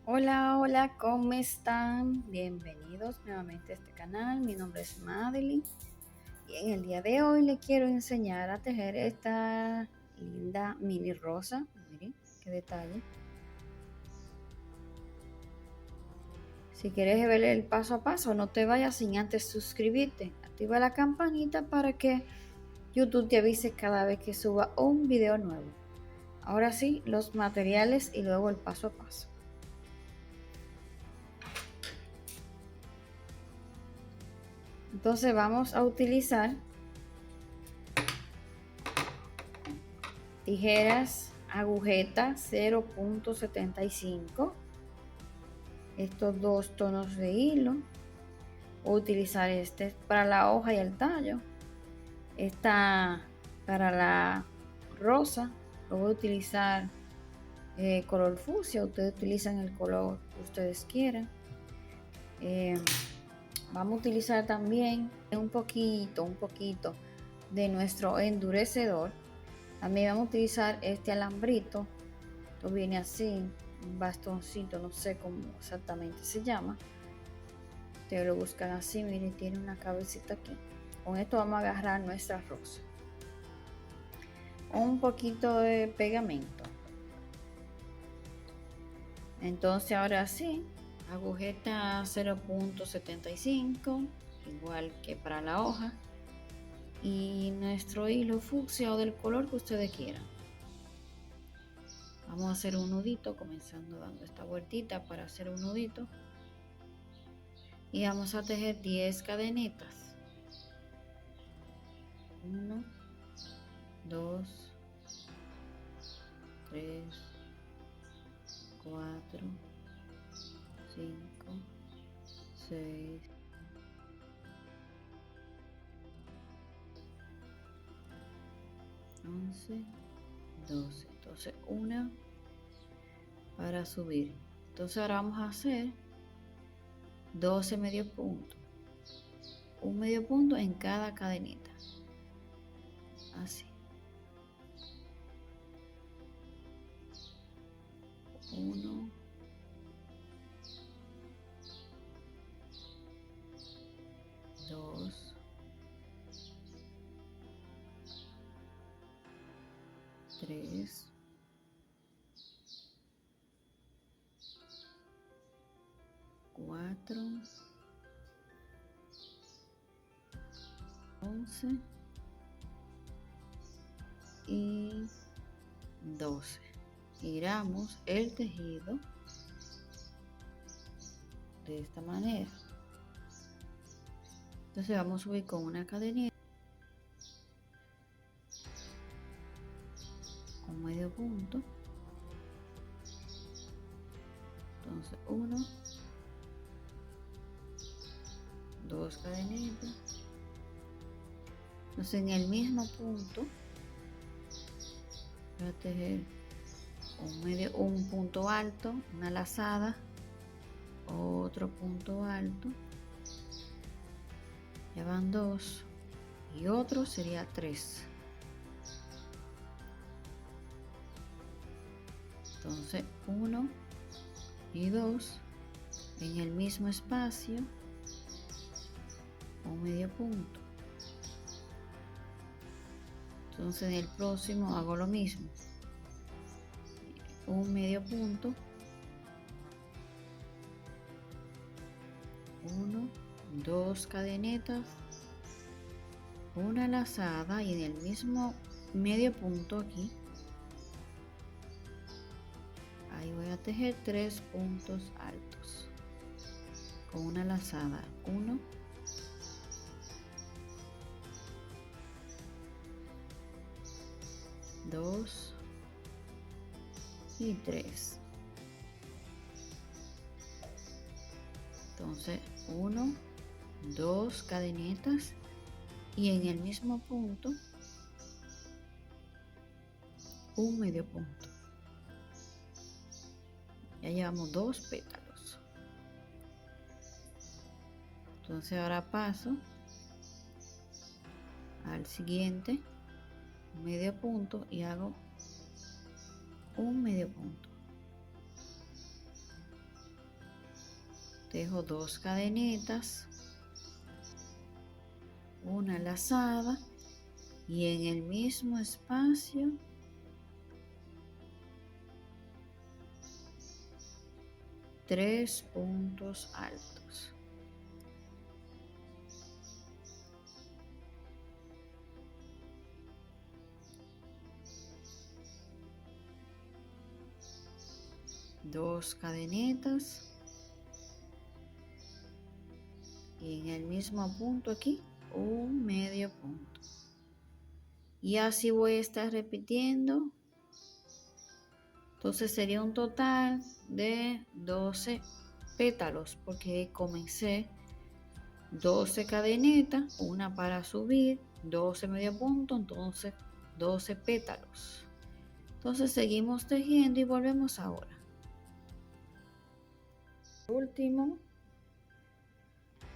Hola, hola, ¿cómo están? Bienvenidos nuevamente a este canal. Mi nombre es Madeline y en el día de hoy le quiero enseñar a tejer esta linda mini rosa. Miren qué detalle. Si quieres ver el paso a paso, no te vayas sin antes suscribirte. Activa la campanita para que YouTube te avise cada vez que suba un video nuevo. Ahora sí, los materiales y luego el paso a paso. Entonces vamos a utilizar tijeras agujeta 0.75, estos dos tonos de hilo. Voy a utilizar este para la hoja y el tallo, esta para la rosa. Lo voy a utilizar color fucsia. Ustedes utilizan el color que ustedes quieran. Vamos a utilizar también un poquito de nuestro endurecedor. También vamos a utilizar este alambrito. Esto viene así, un bastoncito, no sé cómo exactamente se llama. Ustedes lo buscan así, miren, tiene una cabecita aquí. Con esto vamos a agarrar nuestra rosa. Un poquito de pegamento. Entonces ahora sí, agujeta 0.75, igual que para la hoja. Y nuestro hilo fucsia o del color que ustedes quieran. Vamos a hacer un nudito, comenzando dando esta vueltita para hacer un nudito. Y vamos a tejer 10 cadenitas. 1, 2, 3, 4, 5, 6, 11, 12. Entonces una para subir. Entonces ahora vamos a hacer 12 medio puntos. Un medio punto en cada cadenita. Así. 1, 2, 3, 4, 11 y 12. Giramos el tejido de esta manera. Entonces vamos a subir con una cadenita, con medio punto. Entonces 1, 2 cadenitas. Entonces en el mismo punto voy a tejer un punto alto, una lazada, otro punto alto, ya van 2 y otro sería 3. Entonces 1 y 2 en el mismo espacio, un medio punto. Entonces en el próximo hago lo mismo, un medio punto, 1, 2 cadenetas, una lazada y en el mismo medio punto aquí, ahí voy a tejer 3 puntos altos con una lazada. 1, 2 y 3. Entonces 1, 2 cadenetas y en el mismo punto un medio punto. Ya llevamos 2 pétalos. Entonces ahora paso al siguiente medio punto y hago un medio punto. Dejo 2 cadenitas, una lazada y en el mismo espacio tres puntos altos. Dos cadenitas y en el mismo punto aquí un medio punto, y así voy a estar repitiendo. Entonces sería un total de 12 pétalos, porque comencé 12 cadenitas, una para subir, 12 medio punto, entonces 12 pétalos. Entonces seguimos tejiendo y volvemos ahora. Último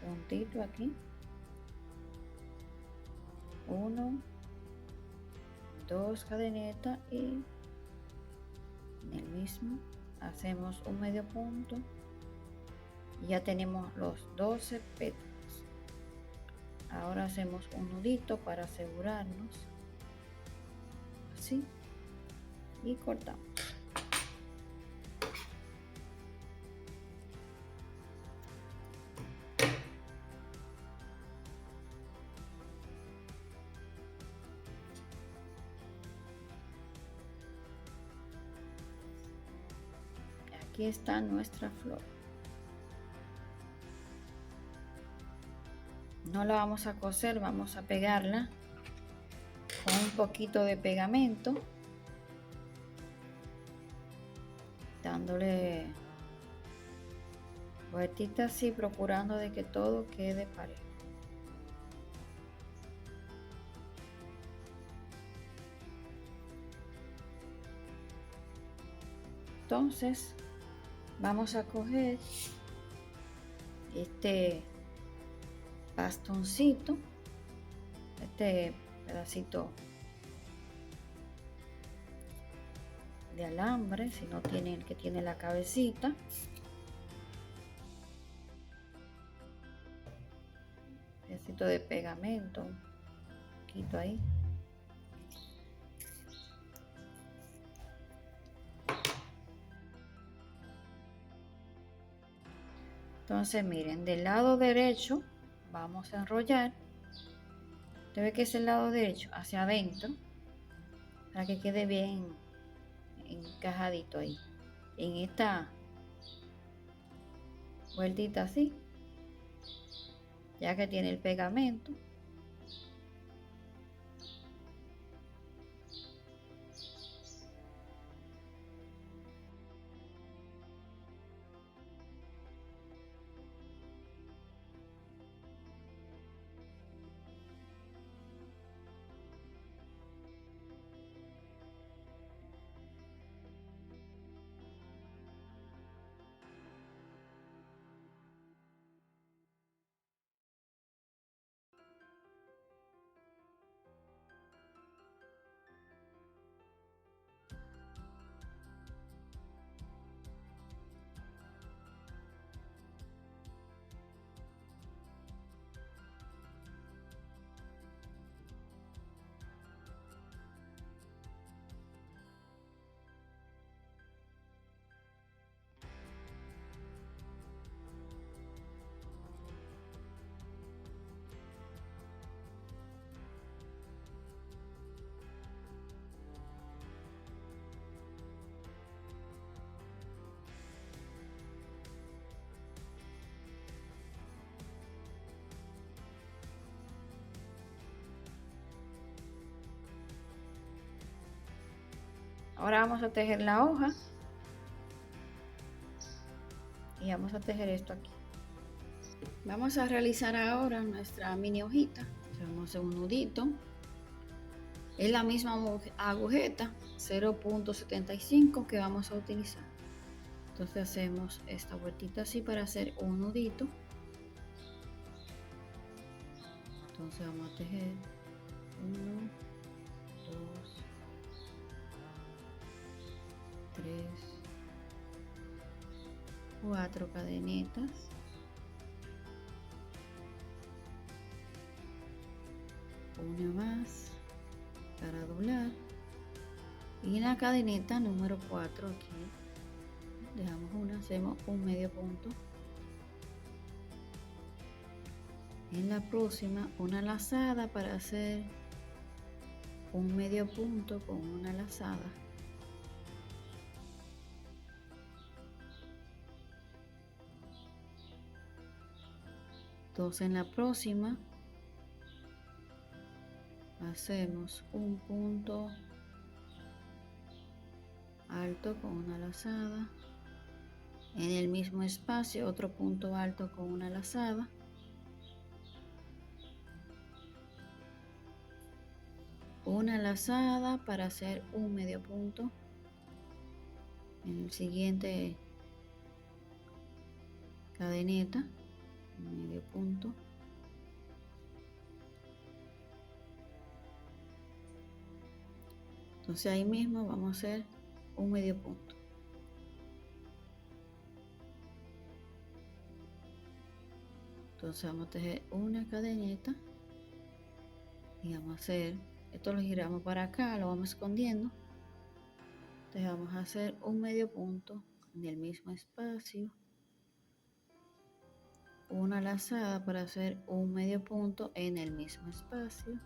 puntito aquí, 1, 2 cadenitas y en el mismo hacemos un medio punto y ya tenemos los 12 pétalos. Ahora hacemos un nudito para asegurarnos, así, y cortamos. Aquí está nuestra flor. No la vamos a coser, vamos a pegarla con un poquito de pegamento, dándole vueltitas así, procurando de que todo quede parejo. Entonces vamos a coger este bastoncito, este pedacito de alambre, si no tiene el que tiene la cabecita, pedacito de pegamento, un poquito ahí. Entonces miren, del lado derecho vamos a enrollar. Usted ve que es el lado derecho hacia adentro, para que quede bien encajadito ahí, en esta vueltita así, ya que tiene el pegamento. Ahora vamos a tejer la hoja y vamos a tejer esto aquí. Vamos a realizar ahora nuestra mini hojita. Hacemos un nudito. Es la misma agujeta 0.75 que vamos a utilizar. Entonces hacemos esta vueltita así para hacer un nudito. Entonces vamos a tejer 1, 2, 3, 4 cadenitas una más para doblar, y en la cadeneta número 4 aquí dejamos una, hacemos un medio punto. En la próxima una lazada para hacer un medio punto con una lazada. Entonces en la próxima hacemos un punto alto con una lazada, en el mismo espacio otro punto alto con una lazada, una lazada para hacer un medio punto en el siguiente cadeneta, medio punto, entonces ahí mismo vamos a hacer un medio punto. Entonces vamos a tejer una cadeneta y vamos a hacer, esto lo giramos para acá, lo vamos escondiendo. Entonces vamos a hacer un medio punto en el mismo espacio, una lazada para hacer un medio punto en el mismo espacio,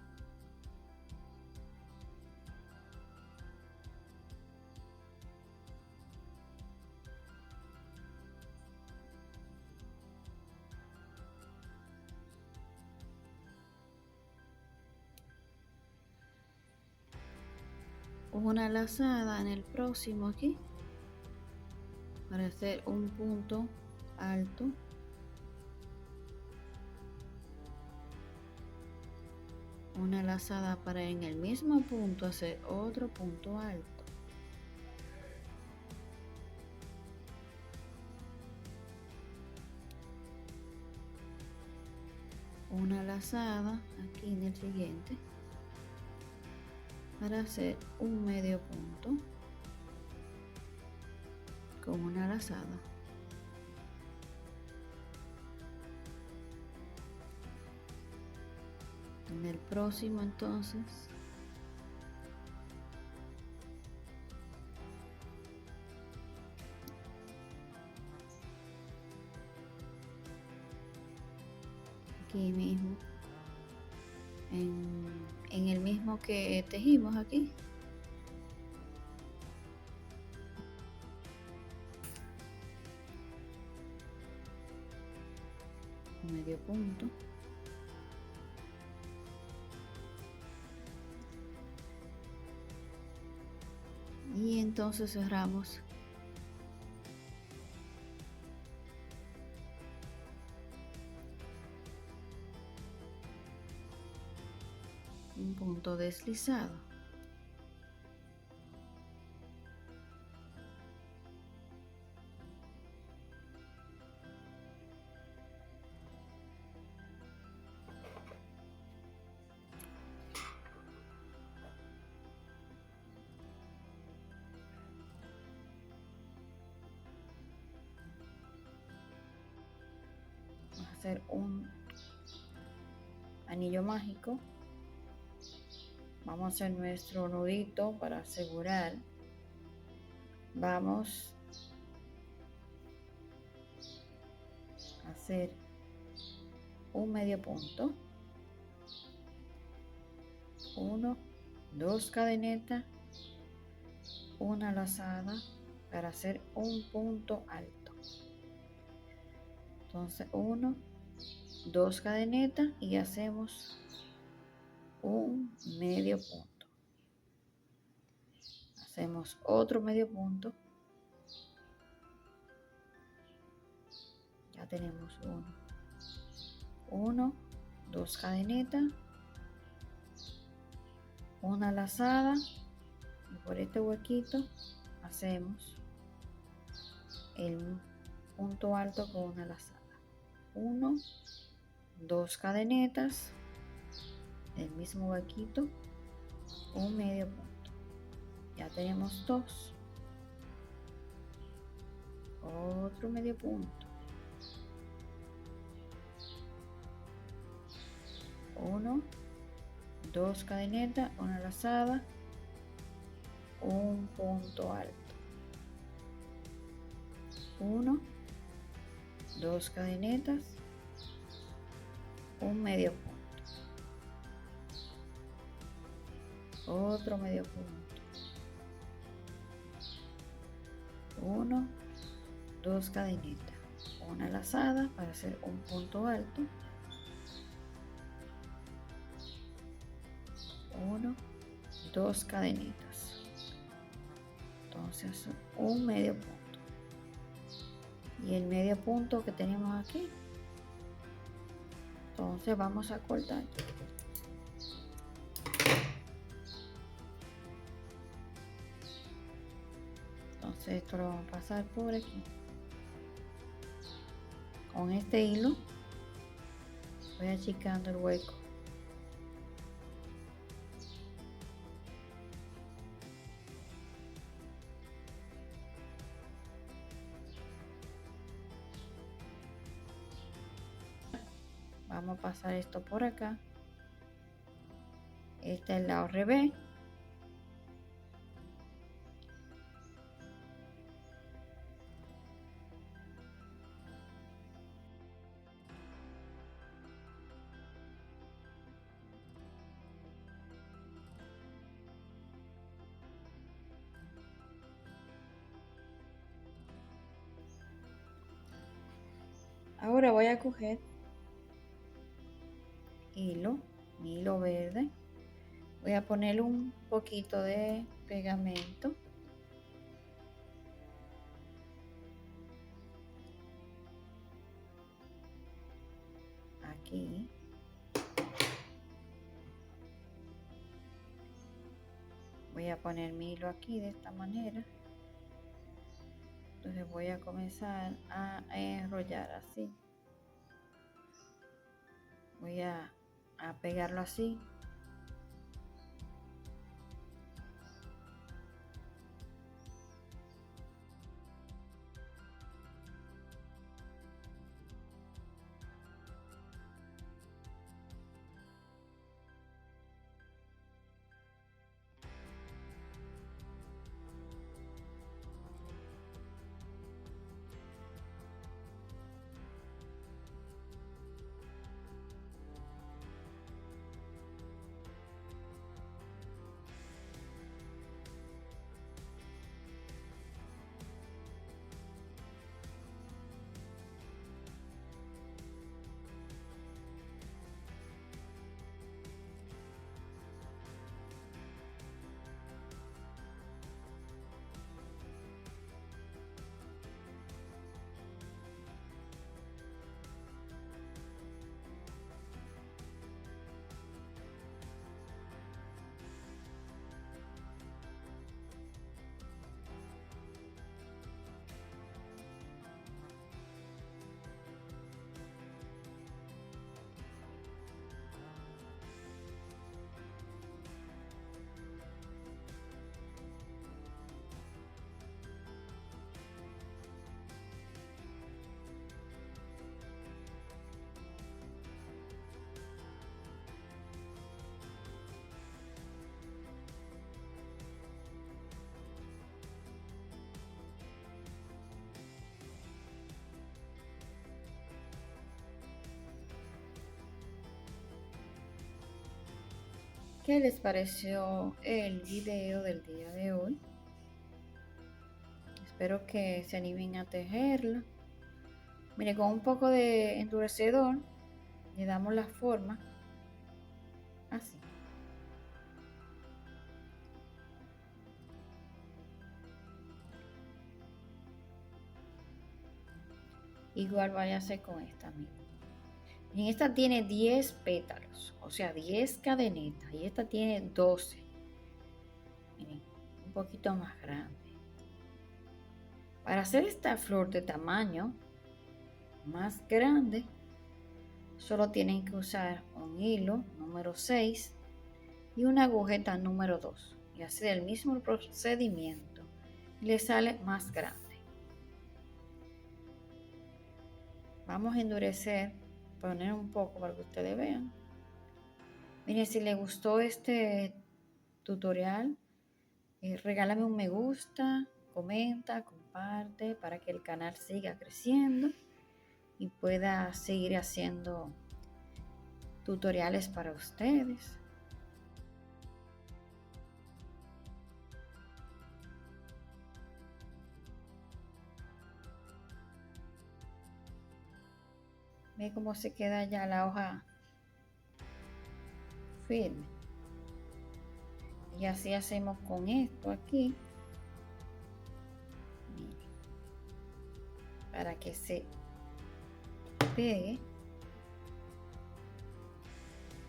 una lazada en el próximo aquí para hacer un punto alto, una lazada para en el mismo punto hacer otro punto alto, una lazada aquí en el siguiente para hacer un medio punto con una lazada, en el próximo entonces aquí mismo en el mismo que tejimos aquí, medio punto, y entonces cerramos un punto deslizado. Vamos a hacer un anillo mágico. Vamos a hacer nuestro nudito para asegurar. Vamos a hacer un medio punto, 1, 2 cadenetas, una lazada para hacer un punto alto. Entonces 1, 2 cadenetas y hacemos un medio punto, hacemos otro medio punto, ya tenemos 1, 2 cadenetas, una lazada y por este huequito hacemos el punto alto con una lazada, 1, 2 cadenetas, el mismo huequito, un medio punto, ya tenemos 2, otro medio punto, 1, 2 cadenetas, una lazada, un punto alto, 1, 2 cadenetas, un medio punto, otro medio punto, 1, 2 cadenetas, una lazada para hacer un punto alto, 1, 2 cadenetas, entonces un medio punto, y el medio punto que tenemos aquí, entonces vamos a cortar. Entonces esto lo vamos a pasar por aquí. Con este hilo voy achicando el hueco. Vamos a pasar esto por acá. Este es el lado revés. Ahora voy a coger hilo, mi hilo verde. Voy a poner un poquito de pegamento. Aquí. Voy a poner mi hilo aquí de esta manera. Entonces voy a comenzar a enrollar así. Voy a pegarlo así. ¿Qué les pareció el video del día de hoy? Espero que se animen a tejerlo. Mire, con un poco de endurecedor le damos la forma así. Igual vaya a hacer con esta, miren. En esta tiene 10 pétalos, o sea, 10 cadenetas, y esta tiene 12. Miren, un poquito más grande. Para hacer esta flor de tamaño más grande, solo tienen que usar un hilo número 6 y una agujeta número 2 y hacer el mismo procedimiento y le sale más grande. Vamos a endurecer, poner un poco para que ustedes vean. Mire, si le gustó este tutorial, regálame un me gusta, comenta, comparte para que el canal siga creciendo y pueda seguir haciendo tutoriales para ustedes. Ve cómo se queda ya la hoja firme. Y así hacemos con esto aquí. Mire, para que se pegue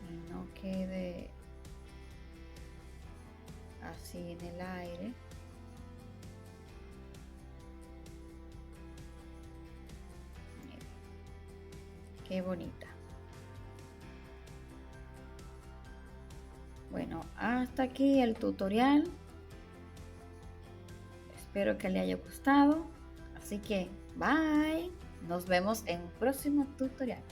y no quede así en el aire. Mire, qué bonita. Bueno, hasta aquí el tutorial. Espero que le haya gustado. Así que, bye. Nos vemos en un próximo tutorial.